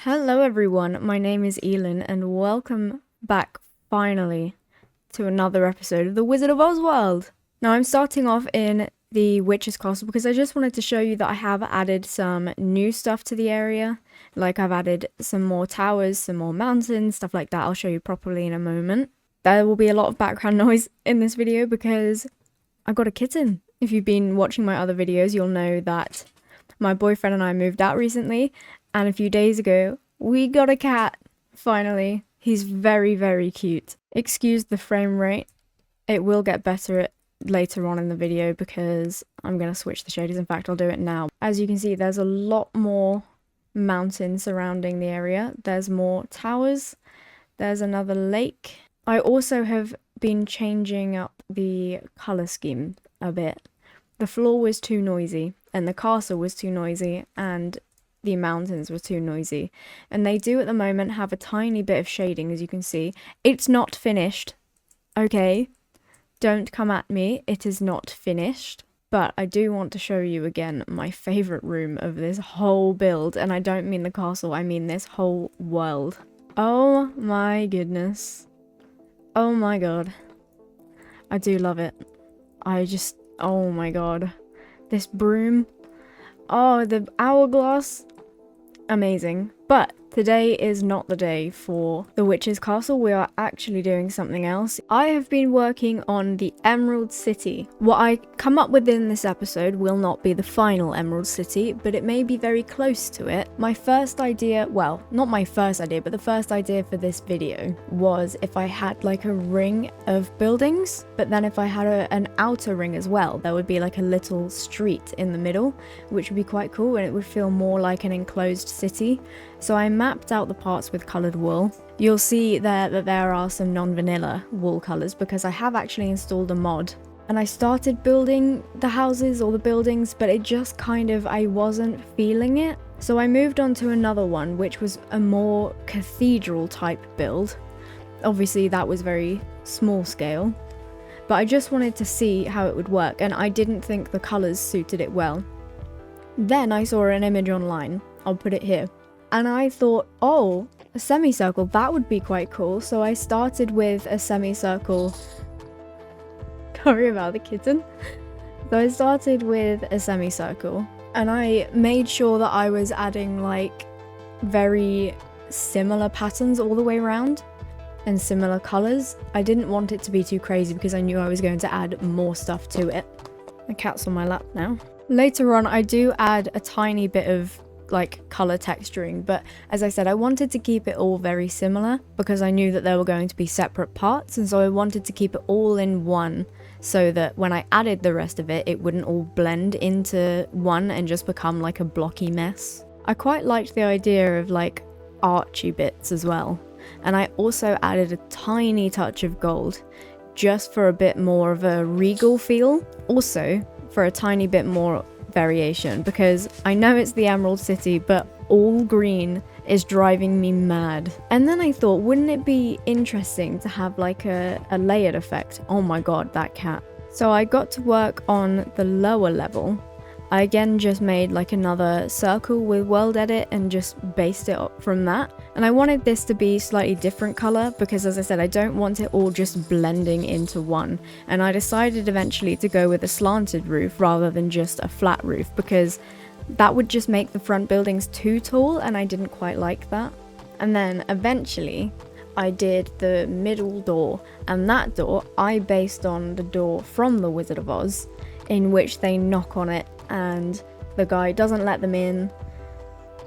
Hello everyone, my name is Elin and welcome back finally to another episode of The Wizard of Oz World. Now I'm starting off in the Witch's Castle because I just wanted to show you that I have added some new stuff to the area. Like I've added some more towers, some more mountains, stuff like that. I'll show you properly in a moment. There will be a lot of background noise in this video because I got a kitten. If you've been watching my other videos, you'll know that my boyfriend and I moved out recently, and a few days ago, we got a cat, finally. He's very, very cute. Excuse the frame rate. It will get better later on in the video because I'm going to switch the shaders. In fact, I'll do it now. As you can see, there's a lot more mountains surrounding the area. There's more towers. There's another lake. I also have been changing up the colour scheme a bit. The floor was too noisy, and the castle was too noisy, and the mountains were too noisy. And they do at the moment have a tiny bit of shading, as you can see. It's not finished, okay? Don't come at me, it is not finished. But I do want to show you again my favourite room of this whole build, and I don't mean the castle, I mean this whole world. Oh my goodness. Oh my god. I do love it. Oh my god. This broom. Oh, the hourglass. Amazing. But today is not the day for the Witch's Castle. We are actually doing something else. I have been working on the Emerald City. What I come up with in this episode will not be the final Emerald City, but it may be very close to it. My first idea, well, not my first idea, but the first idea for this video was if I had like a ring of buildings, but then if I had an outer ring as well, there would be like a little street in the middle, which would be quite cool and it would feel more like an enclosed city. So I mapped out the parts with coloured wool. You'll see there that there are some non-vanilla wool colours because I have actually installed a mod. And I started building the houses or the buildings, but it just kind of, I wasn't feeling it. So I moved on to another one, which was a more cathedral type build. Obviously that was very small scale, but I just wanted to see how it would work, and I didn't think the colours suited it well. Then I saw an image online, I'll put it here. And I thought, oh, a semicircle, that would be quite cool. So I started with a semicircle. Sorry about the kitten. So I started with a semicircle and I made sure that I was adding like very similar patterns all the way around and similar colours. I didn't want it to be too crazy because I knew I was going to add more stuff to it. The cat's on my lap now. Later on, I do add a tiny bit of like color texturing, but as I said, I wanted to keep it all very similar because I knew that there were going to be separate parts, and so I wanted to keep it all in one so that when I added the rest of it, it wouldn't all blend into one and just become like a blocky mess. I quite liked the idea of like archy bits as well, and I also added a tiny touch of gold just for a bit more of a regal feel, also for a tiny bit more variation, because I know it's the Emerald City, but all green is driving me mad. And then I thought, wouldn't it be interesting to have like a layered effect? Oh my god, that cat. So I got to work on the lower level. I again just made like another circle with World Edit and just based it up from that. And I wanted this to be slightly different color because, as I said, I don't want it all just blending into one. And I decided eventually to go with a slanted roof rather than just a flat roof because that would just make the front buildings too tall and I didn't quite like that. And then eventually I did the middle door, and that door I based on the door from The Wizard of Oz, in which they knock on it and the guy doesn't let them in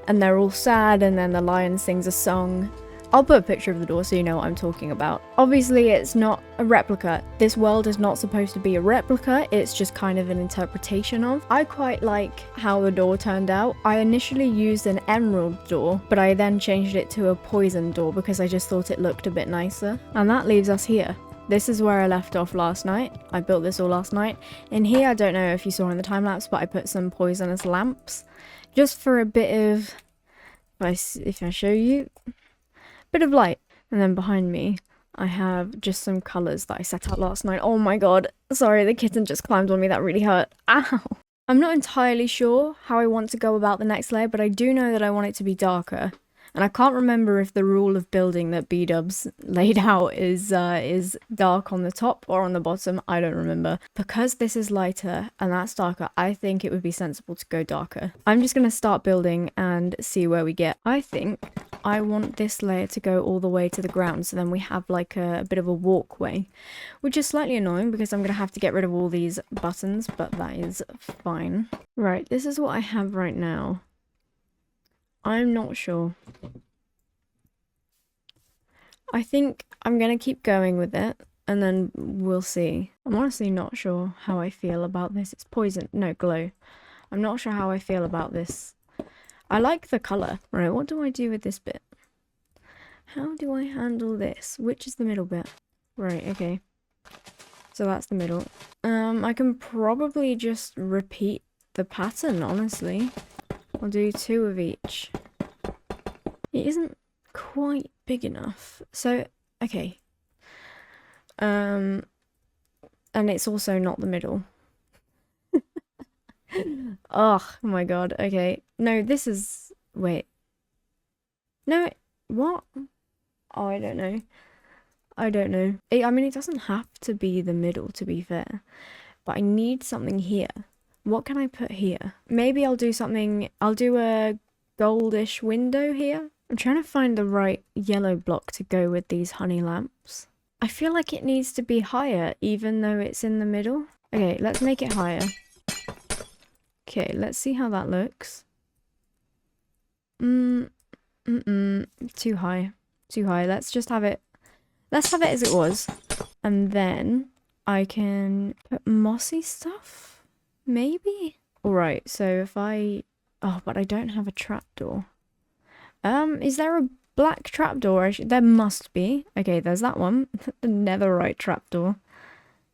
and they're all sad, and then the lion sings a song. I'll put a picture of the door so you know what I'm talking about. Obviously it's not a replica. This world is not supposed to be a replica, it's just kind of an interpretation of. I quite like how the door turned out. I initially used an emerald door, but I then changed it to a poison door because I just thought it looked a bit nicer. And that leaves us here. This is where I left off last night. I built this all last night. In here, I don't know if you saw in the time lapse, but I put some poisonous lamps just for a bit of, if I show you, bit of light. And then behind me, I have just some colours that I set out last night. Oh my god, sorry, the kitten just climbed on me, that really hurt. Ow! I'm not entirely sure how I want to go about the next layer, but I do know that I want it to be darker. And I can't remember if the rule of building that B-dubs laid out is dark on the top or on the bottom. I don't remember. Because this is lighter and that's darker, I think it would be sensible to go darker. I'm just going to start building and see where we get. I think I want this layer to go all the way to the ground, so then we have like a bit of a walkway, which is slightly annoying because I'm going to have to get rid of all these buttons, but that is fine. Right, this is what I have right now. I'm not sure. I think I'm going to keep going with it, and then we'll see. I'm honestly not sure how I feel about this. It's poison. No, glow. I'm not sure how I feel about this. I like the colour. Right, what do I do with this bit? How do I handle this? Which is the middle bit? Right, okay. So that's the middle. I can probably just repeat the pattern, honestly. I'll do 2 of each. It isn't quite big enough. So, okay. And it's also not the middle. Oh my god, okay. No, this is... Wait. No, what? Oh, I don't know. I don't know. I mean, it doesn't have to be the middle, to be fair. But I need something here. What can I put here? Maybe I'll do something... I'll do a goldish window here. I'm trying to find the right yellow block to go with these honey lamps. I feel like it needs to be higher, even though it's in the middle. Okay, let's make it higher. Okay, let's see how that looks. Too high. Too high. Let's just have it... Let's have it as it was. And then I can put mossy stuff? Maybe? Alright, so if I... Oh, but I don't have a trapdoor. Is there a black trapdoor? There must be. Okay, there's that one. The netherite trapdoor.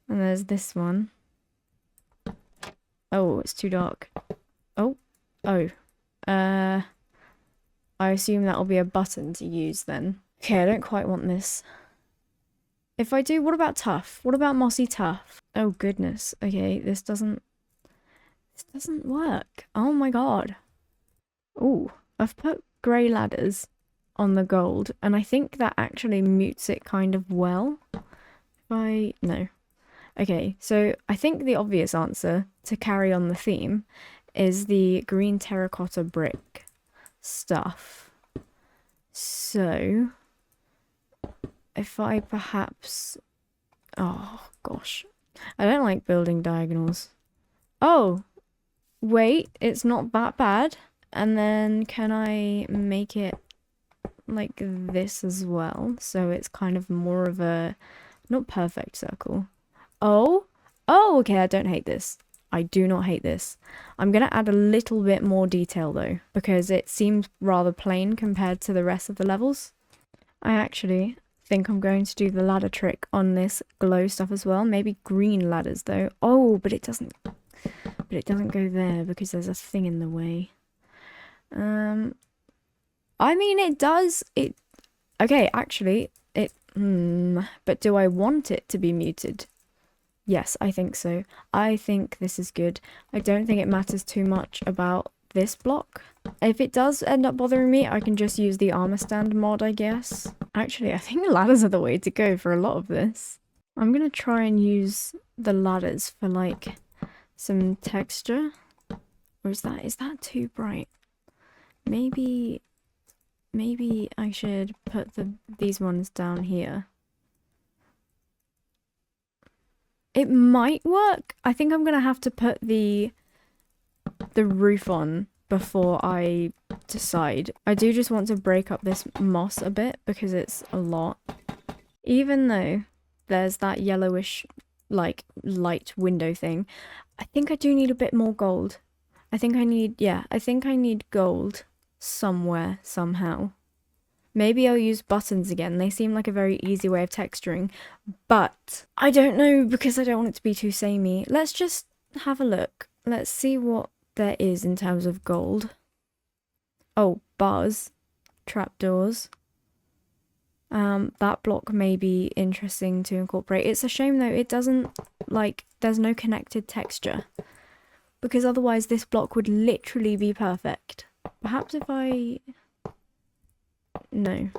And there's this one. Oh, it's too dark. Oh. Oh. I assume that'll be a button to use then. Okay, I don't quite want this. If I do, what about tough? What about mossy tough? Oh goodness. Okay, this doesn't work. Oh my god. Ooh, I've put grey ladders on the gold, and I think that actually mutes it kind of well. No. Okay, so I think the obvious answer to carry on the theme is the green terracotta brick stuff. So, if I perhaps... Oh, gosh. I don't like building diagonals. Oh, wait, it's not that bad. And then can I make it like this as well? So it's kind of more of a... Not perfect circle. Oh, okay, I don't hate this. I do not hate this. I'm going to add a little bit more detail though, because it seems rather plain compared to the rest of the levels. I actually think I'm going to do the ladder trick on this glow stuff as well. Maybe green ladders though. Oh, but it doesn't go there because there's a thing in the way. I mean, it does. Okay, actually, but do I want it to be muted? Yes, I think so. I think this is good. I don't think it matters too much about this block. If it does end up bothering me, I can just use the armor stand mod, I guess. Actually, I think ladders are the way to go for a lot of this. I'm gonna try and use the ladders for like some texture. Or is that too bright? Maybe I should put these ones down here. It might work. I think I'm gonna have to put the roof on before I decide. I do just want to break up this moss a bit because it's a lot. Even though there's that yellowish, like, light window thing, I think I do need a bit more gold. I think I need gold somewhere, somehow. Maybe I'll use buttons again. They seem like a very easy way of texturing, but I don't know because I don't want it to be too samey. Let's just have a look. Let's see what there is in terms of gold. Oh, bars, trapdoors. That block may be interesting to incorporate. It's a shame though, it doesn't, like, there's no connected texture. Because otherwise this block would literally be perfect. Perhaps if I... No.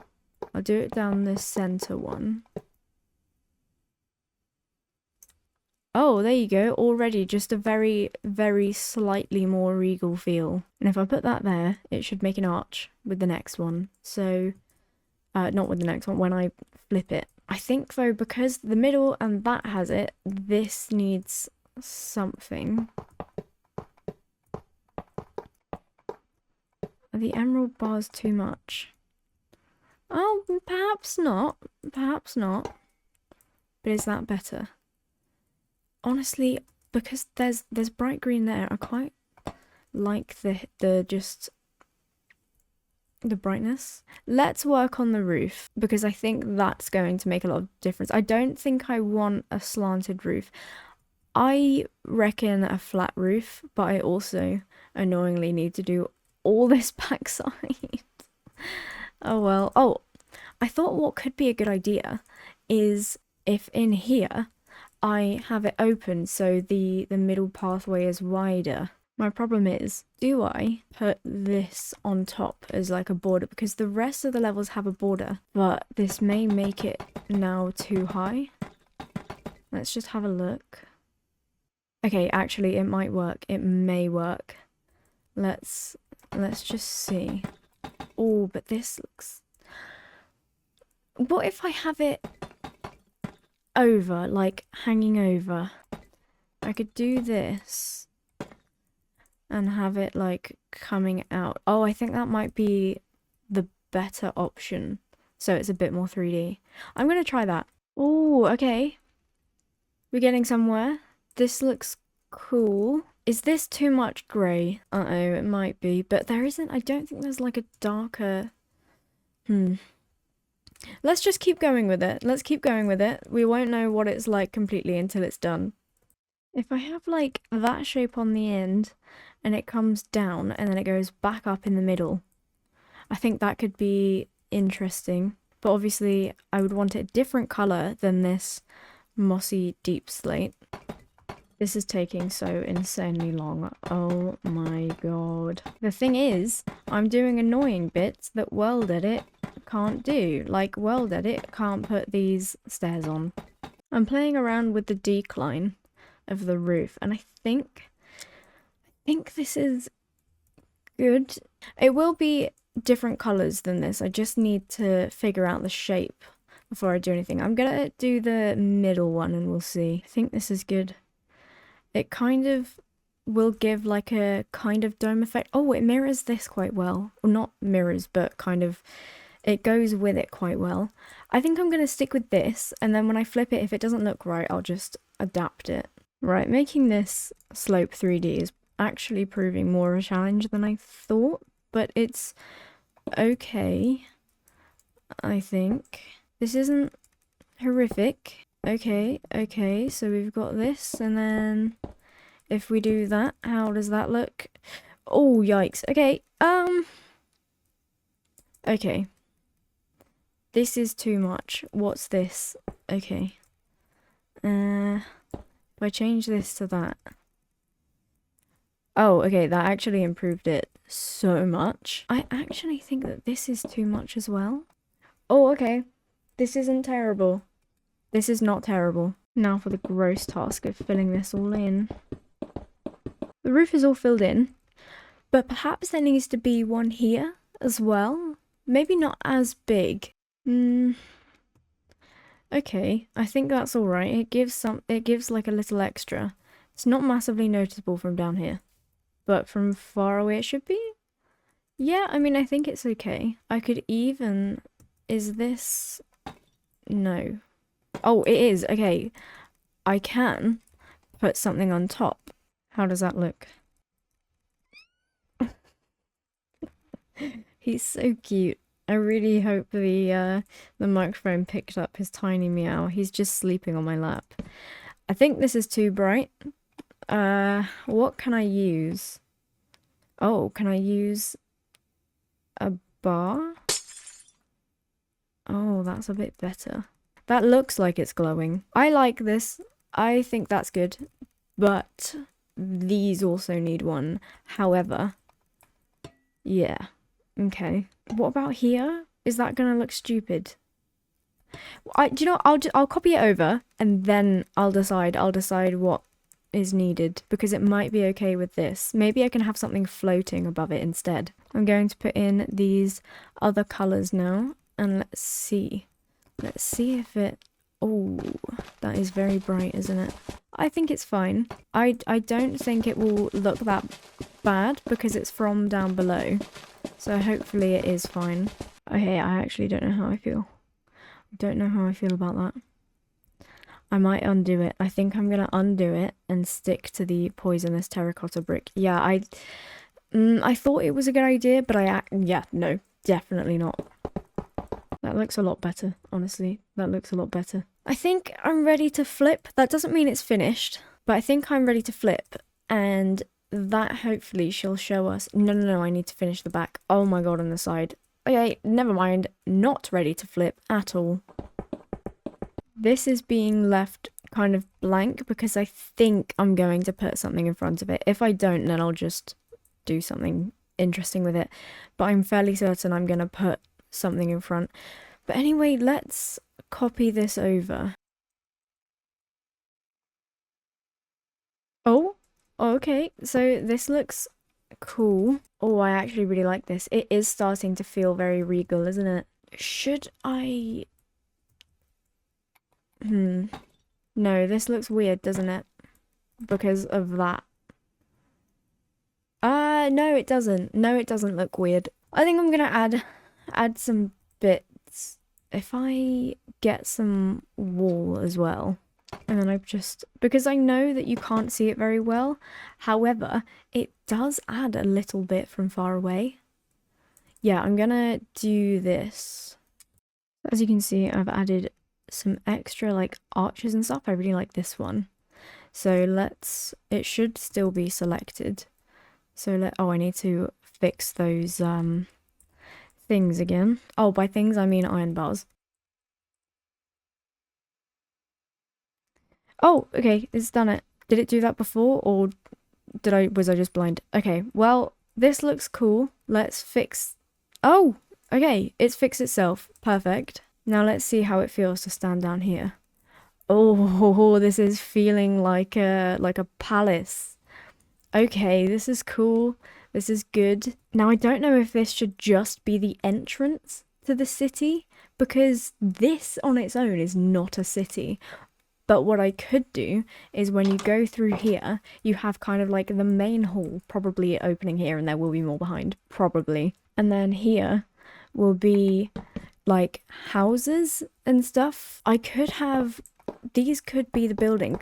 I'll do it down the center one. Oh, there you go. Already just a very, very slightly more regal feel. And if I put that there, it should make an arch with the next one. So, not with the next one, when I flip it. I think though, because the middle and that has it, this needs something. Are the emerald bars too much? Oh, perhaps not. Perhaps not. But is that better? Honestly, because there's bright green there, I quite like the brightness. Let's work on the roof because I think that's going to make a lot of difference. I don't think I want a slanted roof. I reckon a flat roof, but I also annoyingly need to do all this backside. Oh well. Oh, I thought what could be a good idea is if in here I have it open so the middle pathway is wider. My problem is, do I put this on top as like a border? Because the rest of the levels have a border, but this may make it now too high. Let's just have a look. Okay, actually it might work. It may work. Let's just see. Oh, but this looks... What if I have it over, like hanging over? I could do this and have it like coming out. Oh, I think that might be the better option. So it's a bit more 3D. I'm gonna try that. Oh, okay. We're getting somewhere. This looks cool. Is this too much grey? Uh-oh, it might be. But there isn't, I don't think there's like a darker... Let's just keep going with it. Let's keep going with it. We won't know what it's like completely until it's done. If I have like that shape on the end and it comes down and then it goes back up in the middle, I think that could be interesting. But obviously I would want it a different colour than this mossy deep slate. This is taking so insanely long. Oh my god. The thing is, I'm doing annoying bits that World Edit can't do. Like, World Edit can't put these stairs on. I'm playing around with the decline of the roof, and I think this is good. It will be different colours than this. I just need to figure out the shape before I do anything. I'm gonna do the middle one and we'll see. I think this is good. It kind of will give like a kind of dome effect. Oh, it mirrors this quite well. Well, not mirrors, but kind of, it goes with it quite well. I think I'm going to stick with this, and then when I flip it, if it doesn't look right, I'll just adapt it. Right, making this slope 3D is actually proving more of a challenge than I thought, but it's okay, I think. This isn't horrific. Okay, so we've got this, and then if we do that, how does that look? Oh, yikes. Okay, okay. This is too much. What's this? Okay. If I change this to that. Oh, okay, that actually improved it so much. I actually think that this is too much as well. Oh, okay. This isn't terrible. This is not terrible. Now for the gross task of filling this all in. The roof is all filled in, but perhaps there needs to be one here as well. Maybe not as big. Okay, I think that's all right. It gives like a little extra. It's not massively noticeable from down here, but from far away it should be. Yeah, I mean, I think it's okay. I could even... Is this... No. Oh, it is. Okay. I can put something on top. How does that look? He's so cute. I really hope the microphone picked up his tiny meow. He's just sleeping on my lap. I think this is too bright. What can I use? Oh, can I use a bar? Oh, that's a bit better. That looks like it's glowing. I like this. I think that's good. But these also need one. However, yeah. Okay. What about here? Is that gonna look stupid? Do you know, I'll copy it over and then I'll decide what is needed, because it might be okay with this. Maybe I can have something floating above it instead. I'm going to put in these other colors now, and let's see. Let's see if it... Oh, that is very bright, isn't it? I think it's fine. I don't think it will look that bad because it's from down below. So hopefully it is fine. Okay, I actually don't know how I feel. Don't know how I feel about that. I might undo it. I think I'm gonna undo it and stick to the poisonous terracotta brick. Yeah, I thought it was a good idea, but yeah, no, definitely not. That looks a lot better, honestly. That looks a lot better. I think I'm ready to flip. That doesn't mean it's finished, but I think I'm ready to flip, and that hopefully she'll show us. No, I need to finish the back. Oh my god, on the side. Okay, never mind. Not ready to flip at all. This is being left kind of blank because I think I'm going to put something in front of it. If I don't, then I'll just do something interesting with it. But I'm fairly certain I'm going to put something in front. But anyway, let's copy this over. Oh, okay. So this looks cool. Oh, I actually really like this. It is starting to feel very regal, isn't it? Should I... No, this looks weird, doesn't it? Because of that. No, it doesn't. No, it doesn't look weird. I think I'm gonna add some bits. If I get some wall as well. And then because I know that you can't see it very well. However, it does add a little bit from far away. Yeah, I'm gonna do this. As you can see, I've added some extra like arches and stuff. I really like this one. So it should still be selected. So oh, I need to fix those things again. Oh, by things I mean iron bars. Oh, okay, it's done it. Did it do that before, or was I just blind? Okay, well, this looks cool. Let's fix... Oh, okay, it's fixed itself. Perfect. Now let's see how it feels to stand down here. Oh, this is feeling like a palace. Okay, this is cool. This is good. Now I don't know if this should just be the entrance to the city, because this on its own is not a city. But what I could do is when you go through here, you have kind of like the main hall, probably opening here, and there will be more behind, probably. And then here will be like houses and stuff. I could have... These could be the building,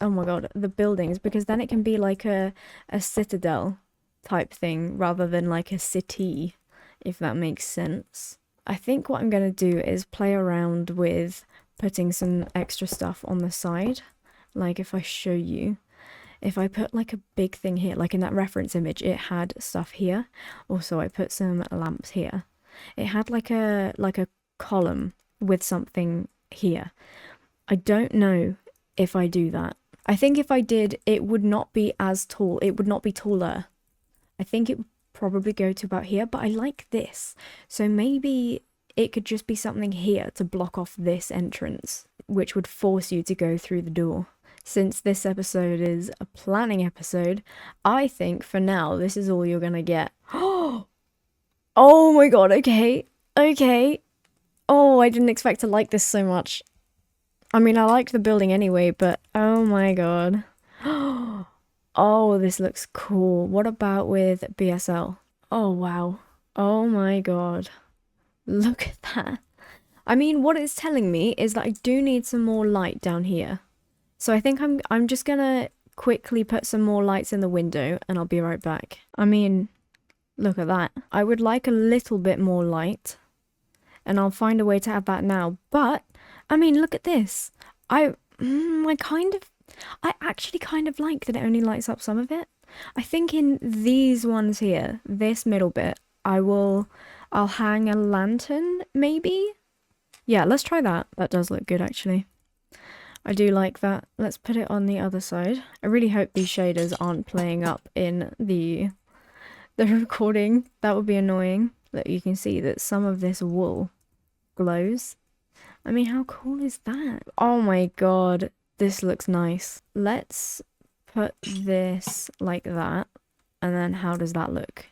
oh my god, the buildings, because then it can be like a citadel type thing rather than like a city, if that makes sense. I think what I'm going to do is play around with putting some extra stuff on the side. Like if I show you, if I put like a big thing here, like in that reference image, it had stuff here. Also, I put some lamps here. It had like a column with something here. I don't know if I do that. I think if I did, it would not be as tall. It would not be taller. I think it would probably go to about here, but I like this. So maybe it could just be something here to block off this entrance, which would force you to go through the door. Since this episode is a planning episode, I think for now, this is all you're gonna get. Oh my god, okay. Okay. Oh, I didn't expect to like this so much. I mean, I liked the building anyway, but oh my god. Oh, this looks cool. What about with BSL? Oh, wow. Oh my god. Look at that. I mean, what it's telling me is that I do need some more light down here. So I think I'm just gonna quickly put some more lights in the window and I'll be right back. I mean, look at that. I would like a little bit more light, and I'll find a way to add that now. But I mean, look at this. I actually kind of like that it only lights up some of it. I think in these ones here, this middle bit, I'll hang a lantern, maybe? Yeah, let's try that. That does look good, actually. I do like that. Let's put it on the other side. I really hope these shaders aren't playing up in the recording. That would be annoying. Look, you can see that some of this wool glows. I mean, how cool is that? Oh my god, this looks nice. Let's put this like that. And then how does that look?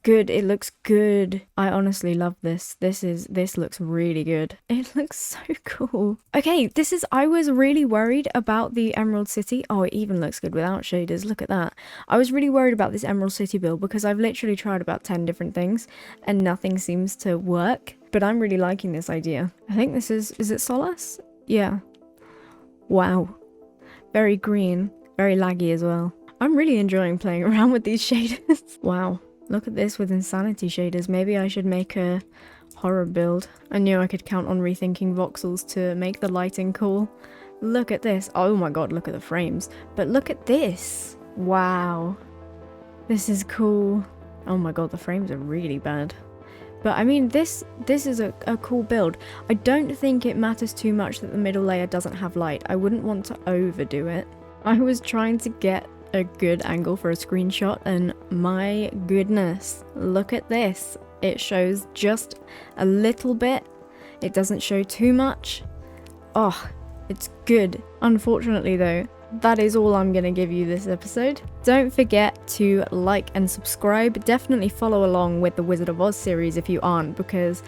Good, it looks good. I honestly love this. This looks really good. It looks so cool. Okay, I was really worried about the Emerald City. Oh, it even looks good without shaders. Look at that. I was really worried about this Emerald City build because I've literally tried about 10 different things and nothing seems to work. But I'm really liking this idea. I think this is it Solace? Yeah. Wow. Very green, very laggy as well. I'm really enjoying playing around with these shaders. Wow. Look at this with insanity shaders. Maybe I should make a horror build. I knew I could count on rethinking voxels to make the lighting cool. Look at this. Oh my god, look at the frames. But look at this. Wow. This is cool. Oh my god, the frames are really bad. But I mean, this is a cool build. I don't think it matters too much that the middle layer doesn't have light. I wouldn't want to overdo it. I was trying to get a good angle for a screenshot and my goodness, look at this. It shows just a little bit. It doesn't show too much. Oh, it's good. Unfortunately though, that is all I'm gonna give you this episode. Don't forget to like and subscribe. Definitely follow along with the Wizard of Oz series if you aren't, because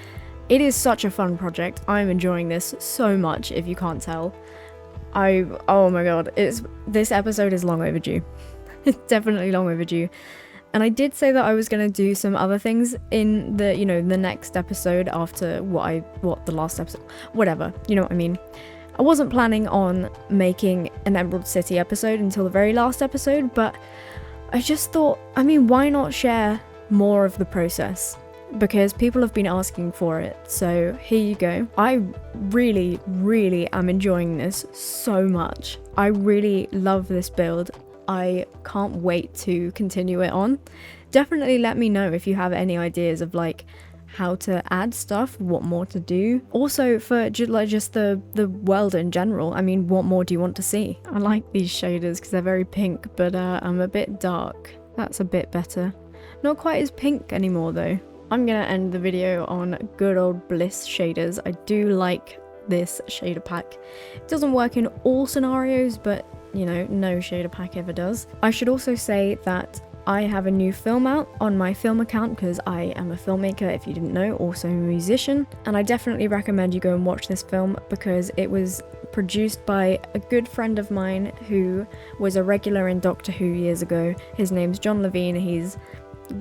it is such a fun project. I'm enjoying this so much, if you can't tell. Oh my god, this episode is long overdue. It's definitely long overdue. And I did say that I was going to do some other things in the, the next episode after what the last episode, whatever, you know what I mean. I wasn't planning on making an Emerald City episode until the very last episode, but I just thought, I mean, why not share more of the process? Because people have been asking for it, so here you go. I really, really am enjoying this so much. I really love this build. I can't wait to continue it on. Definitely let me know if you have any ideas of like how to add stuff, what more to do. Also for just the world in general, I mean, what more do you want to see? I like these shaders because they're very pink, but I'm a bit dark. That's a bit better. Not quite as pink anymore though. I'm gonna end the video on good old Bliss shaders. I do like this shader pack. It doesn't work in all scenarios, but no shader pack ever does. I should also say that I have a new film out on my film account because I am a filmmaker, if you didn't know, also a musician, and I definitely recommend you go and watch this film because it was produced by a good friend of mine who was a regular in Doctor Who years ago. His name's John Levine. He's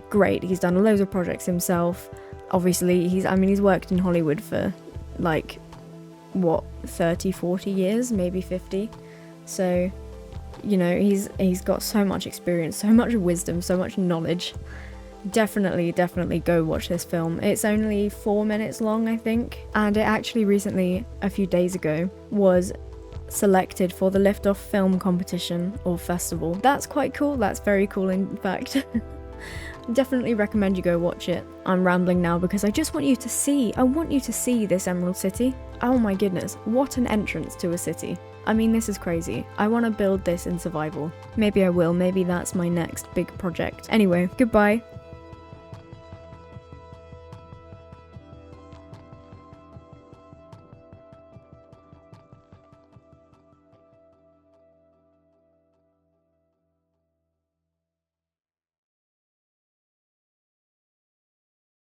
great. He's done loads of projects himself. Obviously, he's worked in Hollywood for like, what, 30, 40 years, maybe 50. So, he's got so much experience, so much wisdom, so much knowledge. Definitely go watch this film. It's only 4 minutes long, I think. And it actually recently, a few days ago, was selected for the Liftoff Film Competition or Festival. That's quite cool. That's very cool, in fact. Definitely recommend you go watch it. I'm rambling now because I just want you to see. I want you to see this Emerald City. Oh my goodness, what an entrance to a city. I mean, this is crazy. I want to build this in survival. Maybe I will. Maybe that's my next big project. Anyway, goodbye.